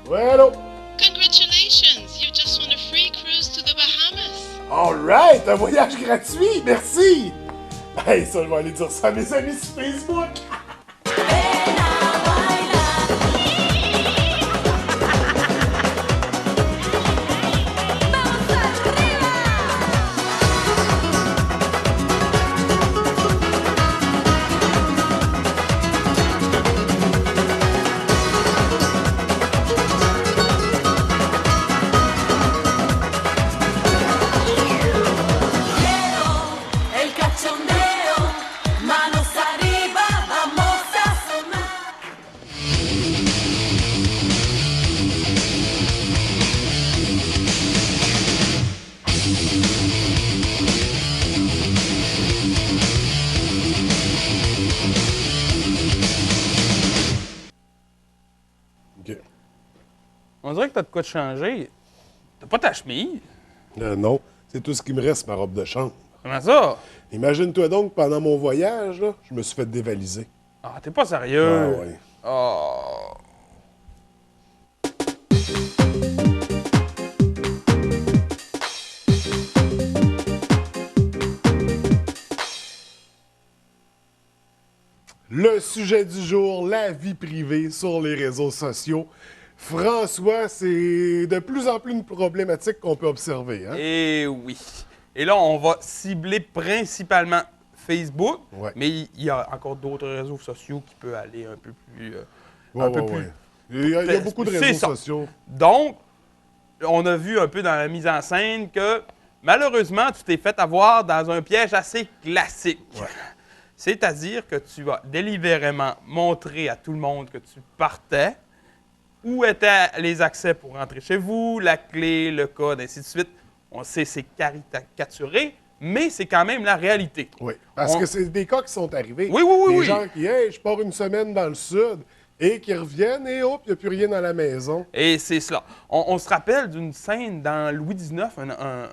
Ouais, allô? Congratulations! You just won a free cruise to the Bahamas. Alright, un voyage gratuit, merci! Hey, ça, je vais aller dire ça à mes amis sur Facebook! Ok. On dirait que t'as de quoi de changer. T'as pas ta chemise. Non, c'est tout ce qui me reste, ma robe de chambre. Comment ça? Imagine-toi donc, pendant mon voyage, là, je me suis fait dévaliser. Ah, t'es pas sérieux. Ah, ouais. Oh. Le sujet du jour, la vie privée sur les réseaux sociaux. François, c'est de plus en plus une problématique qu'on peut observer. Hein? Et oui. Et là, on va cibler principalement Facebook, Ouais. mais il y a encore d'autres réseaux sociaux qui peuvent aller un peu plus... Ouais, un peu ouais, plus... ouais. Il y a beaucoup de C'est réseaux ça. sociaux. Donc, on a vu un peu dans la mise en scène que, malheureusement, tu t'es fait avoir dans un piège assez classique. Ouais. C'est-à-dire que tu vas délibérément montrer à tout le monde que tu partais, où étaient les accès pour rentrer chez vous, la clé, le code, ainsi de suite. On sait c'est caricaturé, mais c'est quand même la réalité. Oui, parce que c'est des cas qui sont arrivés. Oui, oui, oui, Des oui. gens qui, hey, je pars une semaine dans le sud, et qui reviennent, et hop, il n'y a plus rien dans la maison. Et c'est cela. On se rappelle d'une scène dans Louis XIX, un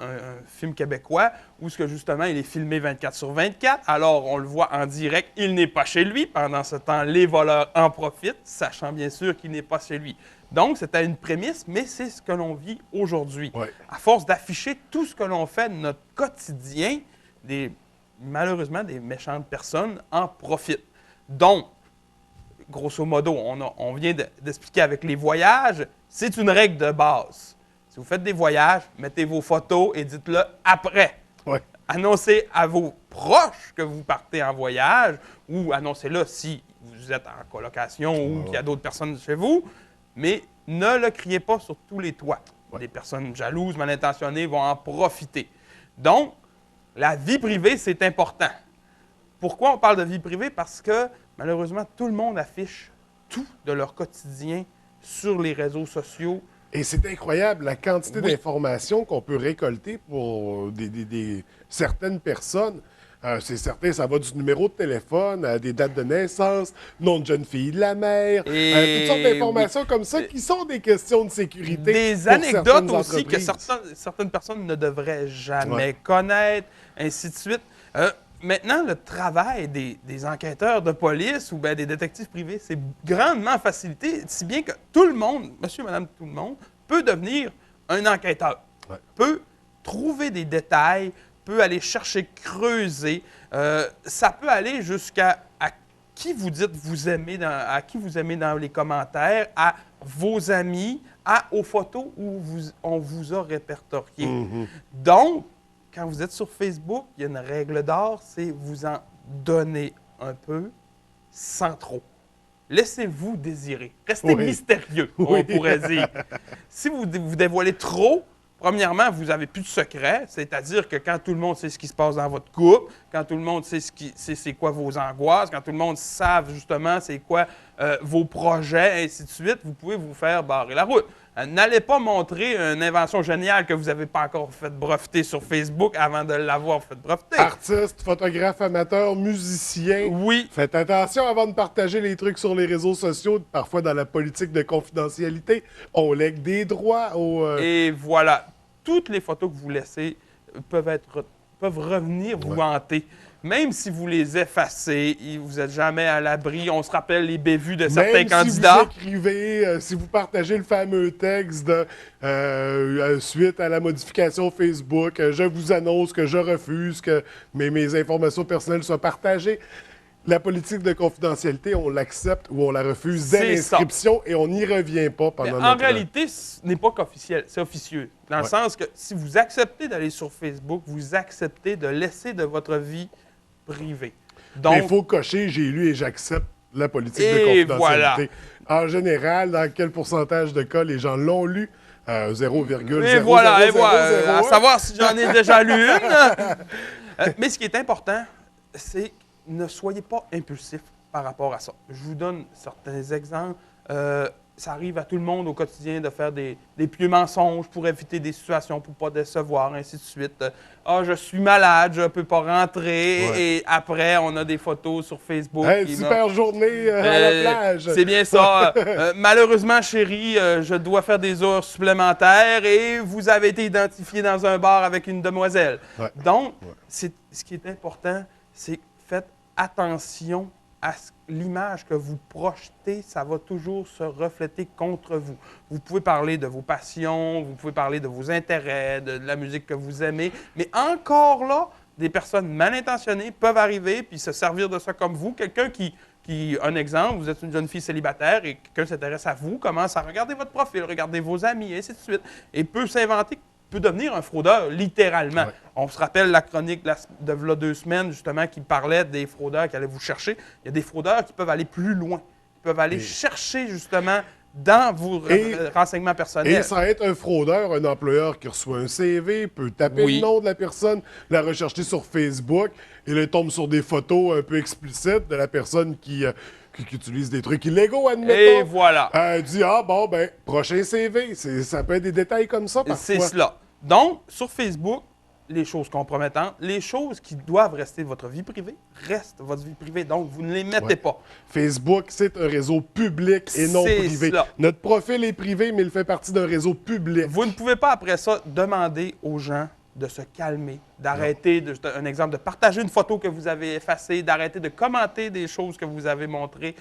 film québécois, où ce que justement il est filmé 24/24. Alors on le voit en direct, il n'est pas chez lui. Pendant ce temps, les voleurs en profitent, sachant bien sûr qu'il n'est pas chez lui. Donc c'était une prémisse, mais c'est ce que l'on vit aujourd'hui. Ouais. À force d'afficher tout ce que l'on fait de notre quotidien, malheureusement, des méchantes personnes en profitent. Donc, grosso modo, on vient d'expliquer avec les voyages, c'est une règle de base. Si vous faites des voyages, mettez vos photos et dites-le après. Ouais. Annoncez à vos proches que vous partez en voyage ou annoncez-le si vous êtes en colocation ou qu'il y a d'autres personnes chez vous, mais ne le criez pas sur tous les toits. Ouais. Des personnes jalouses, mal intentionnées vont en profiter. Donc, la vie privée, c'est important. Pourquoi on parle de vie privée? Parce que, malheureusement, tout le monde affiche tout de leur quotidien sur les réseaux sociaux. Et c'est incroyable la quantité Oui. d'informations qu'on peut récolter pour certaines personnes. C'est certain, ça va du numéro de téléphone à des dates de naissance, nom de jeune fille de la mère, Et toutes sortes d'informations comme ça qui sont des questions de sécurité. Des pour anecdotes certaines aussi que entreprises. certaines personnes ne devraient jamais Ouais. connaître, ainsi de suite. Maintenant, le travail des enquêteurs de police ou bien des détectives privés, c'est grandement facilité, si bien que tout le monde, monsieur, madame, tout le monde, peut devenir un enquêteur. Ouais. Peut trouver des détails, peut aller chercher, creuser. Ça peut aller jusqu'à qui vous dites vous aimez à qui vous aimez dans les commentaires, à vos amis, aux photos où on vous a répertorié. Donc, quand vous êtes sur Facebook, il y a une règle d'or, c'est vous en donner un peu sans trop. Laissez-vous désirer. Restez Oui. mystérieux, on pourrait dire. Si vous dévoilez trop, premièrement, vous n'avez plus de secret, c'est-à-dire que quand tout le monde sait ce qui se passe dans votre couple, quand tout le monde sait c'est quoi vos angoisses, quand tout le monde savent justement c'est quoi vos projets, ainsi de suite, vous pouvez vous faire barrer la route. N'allez pas montrer une invention géniale que vous n'avez pas encore fait breveter sur Facebook avant de l'avoir fait breveter. Artistes, photographes amateurs, musiciens. Oui. Faites attention avant de partager les trucs sur les réseaux sociaux. Parfois, dans la politique de confidentialité, on lègue des droits aux... Et voilà, toutes les photos que vous laissez peuvent revenir vous hanter. même si vous les effacez, vous n'êtes jamais à l'abri. On se rappelle les bévues de certains candidats. Si vous écrivez, si vous partagez le fameux texte de, suite à la modification Facebook, je vous annonce que je refuse que mes informations personnelles soient partagées. La politique de confidentialité, on l'accepte ou on la refuse dès l'inscription et on n'y revient pas pendant En réalité, ce n'est pas qu'officiel, c'est officieux. Dans le sens que si vous acceptez d'aller sur Facebook, vous acceptez de laisser de votre vie privée. Donc, il faut cocher, j'ai lu et j'accepte la politique de confidentialité. Voilà. En général, dans quel pourcentage de cas les gens l'ont lu? 0,000. Et voilà, à savoir si j'en ai déjà lu une. Mais ce qui est important, c'est ne soyez pas impulsif par rapport à ça. Je vous donne certains exemples. Ça arrive à tout le monde au quotidien de faire des pieux mensonges pour éviter des situations, pour ne pas décevoir, ainsi de suite. Ah, je suis malade, je ne peux pas rentrer. Ouais. Et après, on a des photos sur Facebook. Hey, super journée à la plage. C'est bien ça. Malheureusement, chérie, je dois faire des heures supplémentaires et vous avez été identifié dans un bar avec une demoiselle. Ouais. Donc, ce qui est important, c'est faites attention à l'image que vous projetez, ça va toujours se refléter contre vous. Vous pouvez parler de vos passions, vous pouvez parler de vos intérêts, de la musique que vous aimez, mais encore là, des personnes mal intentionnées peuvent arriver puis se servir de ça comme vous. Quelqu'un un exemple, vous êtes une jeune fille célibataire et quelqu'un s'intéresse à vous, commence à regarder votre profil, regarder vos amis, et ainsi de suite, et peut s'inventer, peut devenir un fraudeur, littéralement. Ouais. On se rappelle la chronique de là 2 semaines, justement, qui parlait des fraudeurs qui allaient vous chercher. Il y a des fraudeurs qui peuvent aller plus loin. Ils peuvent aller chercher, justement, dans vos renseignements personnels. Et sans être un fraudeur, un employeur qui reçoit un CV peut taper le nom de la personne, la rechercher sur Facebook, et là, il tombe sur des photos un peu explicites de la personne qui utilise des trucs illégaux, admettons. Et voilà. Dit, prochain CV. Ça peut être des détails comme ça, parfois. C'est cela. Donc, sur Facebook, les choses compromettantes, les choses qui doivent rester votre vie privée, restent votre vie privée. Donc, vous ne les mettez pas. Facebook, c'est un réseau public et non privé. Cela. Notre profil est privé, mais il fait partie d'un réseau public. Vous ne pouvez pas, après ça, demander aux gens de se calmer, d'arrêter, un exemple, de partager une photo que vous avez effacée, d'arrêter de commenter des choses que vous avez montrées.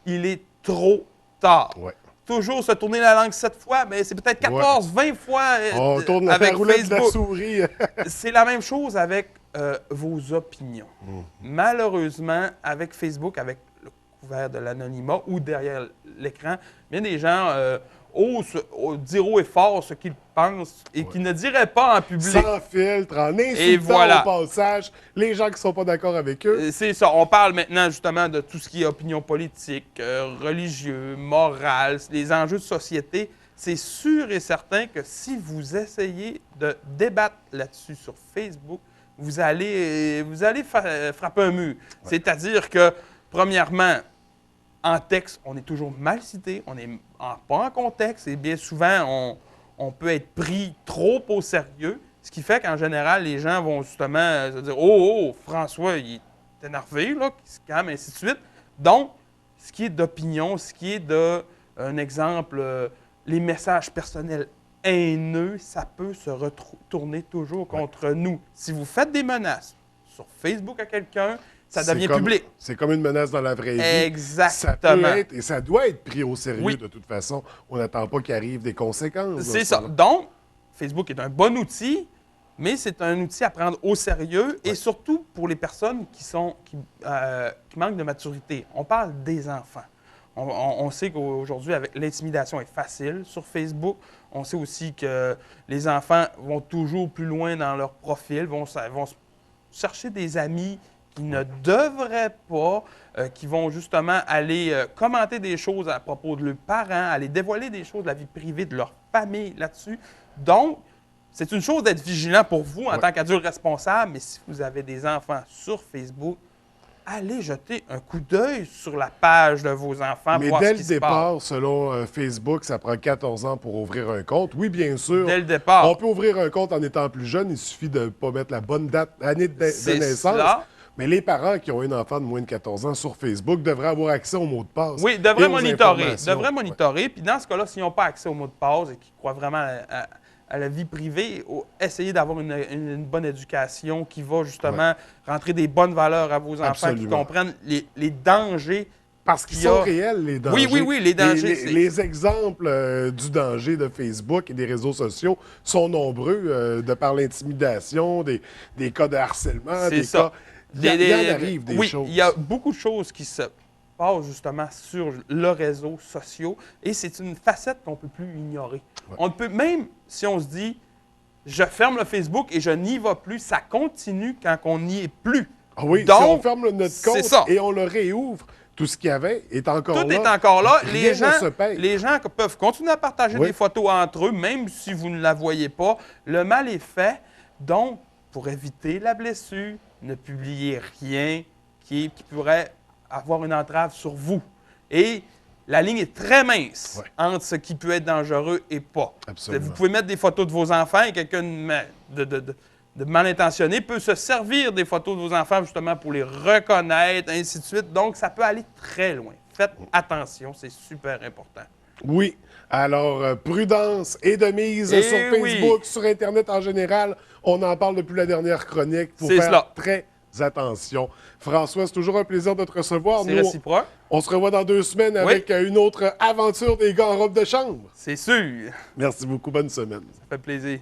Il est trop tard. Ouais. Toujours se tourner la langue 7 fois, mais c'est peut-être 14, 20 fois on tourne avec la roulette de la souris. C'est la même chose avec vos opinions. Malheureusement, avec Facebook, avec le couvert de l'anonymat ou derrière l'écran, bien des gens osent dire haut et fort ce qu'ils pensent et qu'ils ne diraient pas en public. Sans filtre, en insultant au passage les gens qui ne sont pas d'accord avec eux. C'est ça. On parle maintenant justement de tout ce qui est opinion politique, religieux, morale, les enjeux de société. C'est sûr et certain que si vous essayez de débattre là-dessus sur Facebook, vous allez frapper un mur. Ouais. C'est-à-dire que, premièrement, en texte, on est toujours mal cité, on n'est pas en contexte et bien souvent, on peut être pris trop au sérieux, ce qui fait qu'en général, les gens vont justement se dire « Oh, François, il est énervé, là, il se calme, ainsi de suite. » Donc, ce qui est d'opinion, ce qui est un exemple, les messages personnels haineux, ça peut se retourner toujours contre nous. Si vous faites des menaces sur Facebook à quelqu'un, ça devient public. C'est comme une menace dans la vraie vie. Exactement. Ça peut être, et ça doit être pris au sérieux de toute façon. On n'attend pas qu'il arrive des conséquences. C'est ça. Donc, Facebook est un bon outil, mais c'est un outil à prendre au sérieux et surtout pour les personnes qui manquent de maturité. On parle des enfants. On sait qu'aujourd'hui, avec l'intimidation est facile sur Facebook. On sait aussi que les enfants vont toujours plus loin dans leur profil, vont chercher des amis qui ne devraient pas, qui vont justement aller commenter des choses à propos de leurs parents, aller dévoiler des choses de la vie privée de leur famille là-dessus. Donc, c'est une chose d'être vigilant pour vous en tant qu'adulte responsable, mais si vous avez des enfants sur Facebook, allez jeter un coup d'œil sur la page de vos enfants. Mais dès le départ, selon Facebook, ça prend 14 ans pour ouvrir un compte. Oui, bien sûr. Dès le départ. On peut ouvrir un compte en étant plus jeune. Il suffit de ne pas mettre la bonne année de naissance. Cela. Mais les parents qui ont un enfant de moins de 14 ans sur Facebook devraient avoir accès au mot de passe. Oui, devraient monitorer. Puis dans ce cas-là, s'ils n'ont pas accès au mot de passe et qu'ils croient vraiment à la vie privée, essayez d'avoir une bonne éducation qui va justement rentrer des bonnes valeurs à vos enfants, qui Absolument. comprennent les dangers. Parce qu'ils qu'il y sont a. réels, les dangers. Oui, les dangers. Les exemples du danger de Facebook et des réseaux sociaux sont nombreux, de par l'intimidation, des cas de harcèlement, C'est des ça. cas... Il y en arrive des choses. Il y a beaucoup de choses qui se passent justement sur le réseau social et c'est une facette qu'on ne peut plus ignorer. Ouais. On peut, même si on se dit, je ferme le Facebook et je n'y vais plus, ça continue quand on n'y est plus. Ah oui, Donc, si on ferme notre c'est compte ça. et on le réouvre, tout ce qu'il y avait est encore là. Tout est encore là. Rien ne se paye. Les gens peuvent continuer à partager Oui. des photos entre eux, même si vous ne la voyez pas. Le mal est fait. Donc, pour éviter la blessure, ne publiez rien qui pourrait avoir une entrave sur vous. Et la ligne est très mince Ouais. entre ce qui peut être dangereux et pas. Absolument. Vous pouvez mettre des photos de vos enfants et quelqu'un de mal intentionné peut se servir des photos de vos enfants justement pour les reconnaître, ainsi de suite. Donc, ça peut aller très loin. Faites attention, c'est super important. Oui. Alors, prudence et de mise Eh sur oui. Facebook, sur Internet en général. On en parle depuis la dernière chronique. Pour C'est faire cela. très attention. François, c'est toujours un plaisir de te recevoir. C'est Nous, réciproque, on se revoit dans 2 semaines avec une autre aventure des gars en robe de chambre. c'est sûr. Merci beaucoup. Bonne semaine. Ça fait plaisir.